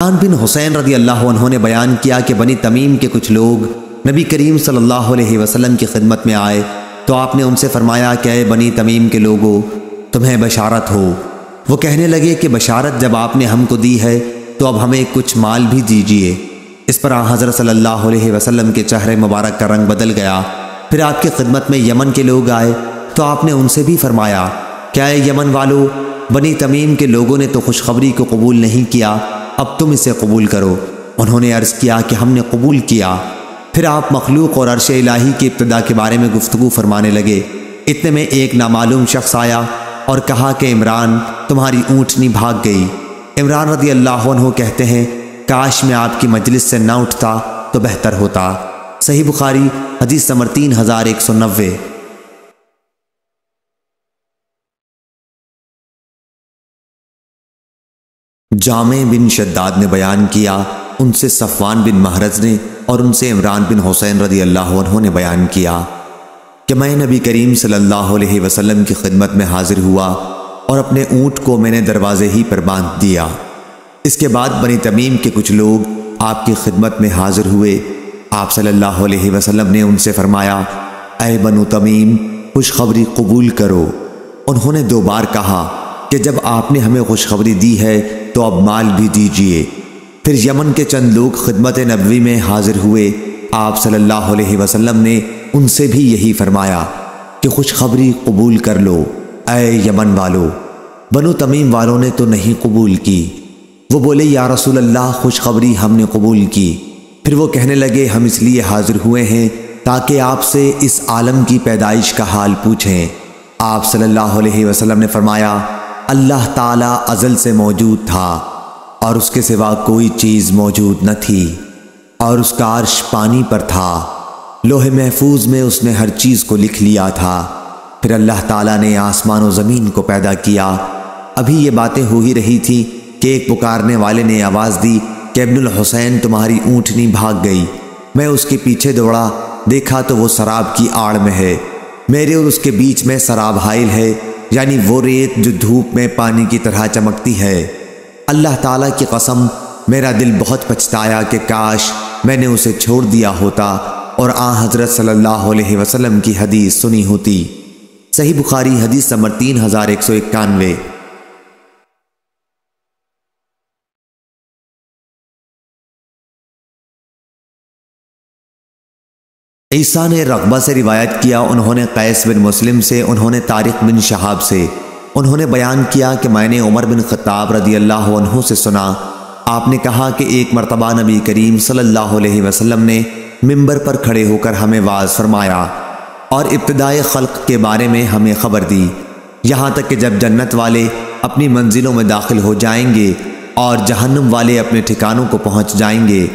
عمران بن حسین رضی اللہ عنہ نے بیان کیا کہ بنی تمیم کے کچھ لوگ نبی کریم صلی اللہ علیہ وسلم کی خدمت میں آئے تو آپ نے ان سے فرمایا کہ اے بنی تمیم کے لوگو تمہیں بشارت ہو۔ وہ کہنے لگے کہ بشارت جب آپ نے ہم کو دی ہے تو اب ہمیں کچھ مال بھی دیجیے۔ اس پر حضرت صلی اللہ علیہ وسلم کے چہرے مبارک کا رنگ بدل گیا۔ پھر آپ کی خدمت میں یمن کے لوگ آئے تو آپ نے ان سے بھی فرمایا کہ اے یمن والو، بنی تمیم کے لوگوں نے تو خوشخبری کو قبول نہیں کیا، اب تم اسے قبول کرو۔ انہوں نے عرض کیا کہ ہم نے قبول کیا۔ پھر آپ مخلوق اور عرش الہی کی ابتدا کے بارے میں گفتگو فرمانے لگے۔ اتنے میں ایک نامعلوم شخص آیا اور کہا کہ عمران تمہاری اونٹنی بھاگ گئی۔ عمران رضی اللہ عنہ کہتے ہیں کاش میں آپ کی مجلس سے نہ اٹھتا تو بہتر ہوتا۔ صحیح بخاری حدیث نمبر 3190۔ جامع بن شداد نے بیان کیا، ان سے صفوان بن مہرز نے اور ان سے عمران بن حسین رضی اللہ عنہ نے بیان کیا کہ میں نبی کریم صلی اللہ علیہ وسلم کی خدمت میں حاضر ہوا اور اپنے اونٹ کو میں نے دروازے ہی پر باندھ دیا۔ اس کے بعد بنی تمیم کے کچھ لوگ آپ کی خدمت میں حاضر ہوئے۔ آپ صلی اللہ علیہ وسلم نے ان سے فرمایا اے بنو تمیم خوشخبری قبول کرو۔ انہوں نے 2 بار کہا کہ جب آپ نے ہمیں خوشخبری دی ہے تو اب مال بھی دیجیے۔ پھر یمن کے چند لوگ خدمت نبوی میں حاضر ہوئے۔ آپ صلی اللہ علیہ وسلم نے ان سے بھی یہی فرمایا کہ خوشخبری قبول کر لو اے یمن والو۔ بنو تمیم والوں نے تو نہیں قبول کی۔ وہ بولے یا رسول اللہ خوشخبری ہم نے قبول کی۔ پھر وہ کہنے لگے ہم اس لیے حاضر ہوئے ہیں تاکہ آپ سے اس عالم کی پیدائش کا حال پوچھیں۔ آپ صلی اللہ علیہ وسلم نے فرمایا اللہ تعالیٰ ازل سے موجود تھا اور اس کے سوا کوئی چیز موجود نہ تھی، اور اس کا عرش پانی پر تھا، لوح محفوظ میں اس نے ہر چیز کو لکھ لیا تھا۔ پھر اللہ تعالیٰ نے آسمان و زمین کو پیدا کیا۔ ابھی یہ باتیں ہو ہی رہی تھی کہ ایک پکارنے والے نے آواز دی کہ ابن الحسین تمہاری اونٹنی بھاگ گئی۔ میں اس کے پیچھے دوڑا، دیکھا تو وہ سراب کی آڑ میں ہے، میرے اور اس کے بیچ میں سراب حائل ہے، یعنی وہ ریت جو دھوپ میں پانی کی طرح چمکتی ہے۔ اللہ تعالیٰ کی قسم میرا دل بہت پچھتایا کہ کاش میں نے اسے چھوڑ دیا ہوتا اور حضرت صلی اللہ علیہ وسلم کی حدیث سنی ہوتی۔ صحیح بخاری حدیث نمبر 3191۔ عیسیٰ نے رغبہ سے روایت کیا، انہوں نے قیس بن مسلم سے، انہوں نے طارق بن شہاب سے، انہوں نے بیان کیا کہ میں نے عمر بن خطاب رضی اللہ عنہ سے سنا، آپ نے کہا کہ ایک مرتبہ نبی کریم صلی اللہ علیہ وسلم نے ممبر پر کھڑے ہو کر ہمیں واعظ فرمایا اور ابتدائے خلق کے بارے میں ہمیں خبر دی، یہاں تک کہ جب جنت والے اپنی منزلوں میں داخل ہو جائیں گے اور جہنم والے اپنے ٹھکانوں کو پہنچ جائیں گے،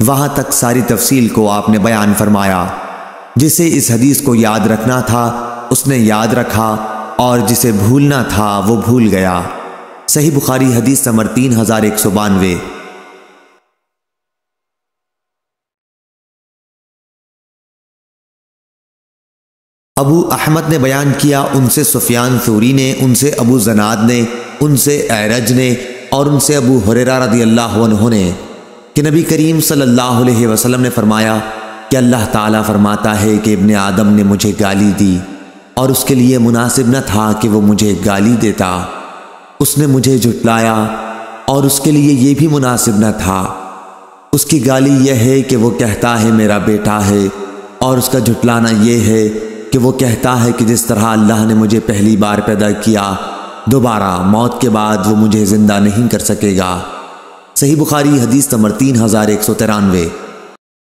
وہاں تک ساری تفصیل کو آپ نے بیان فرمایا۔ جسے اس حدیث کو یاد رکھنا تھا اس نے یاد رکھا، اور جسے بھولنا تھا وہ بھول گیا۔ صحیح بخاری حدیث نمبر 3192۔ ابو احمد نے بیان کیا، ان سے سفیان ثوری نے، ان سے ابو زناد نے، ان سے اعرج نے اور ان سے ابو ہریرہ رضی اللہ عنہ نے کہ نبی کریم صلی اللہ علیہ وسلم نے فرمایا کہ اللہ تعالیٰ فرماتا ہے کہ ابن آدم نے مجھے گالی دی اور اس کے لیے مناسب نہ تھا کہ وہ مجھے گالی دیتا، اس نے مجھے جھٹلایا اور اس کے لیے یہ بھی مناسب نہ تھا۔ اس کی گالی یہ ہے کہ وہ کہتا ہے میرا بیٹا ہے، اور اس کا جھٹلانا یہ ہے کہ وہ کہتا ہے کہ جس طرح اللہ نے مجھے پہلی بار پیدا کیا دوبارہ موت کے بعد وہ مجھے زندہ نہیں کر سکے گا۔ صحیح بخاری حدیث نمبر 3193۔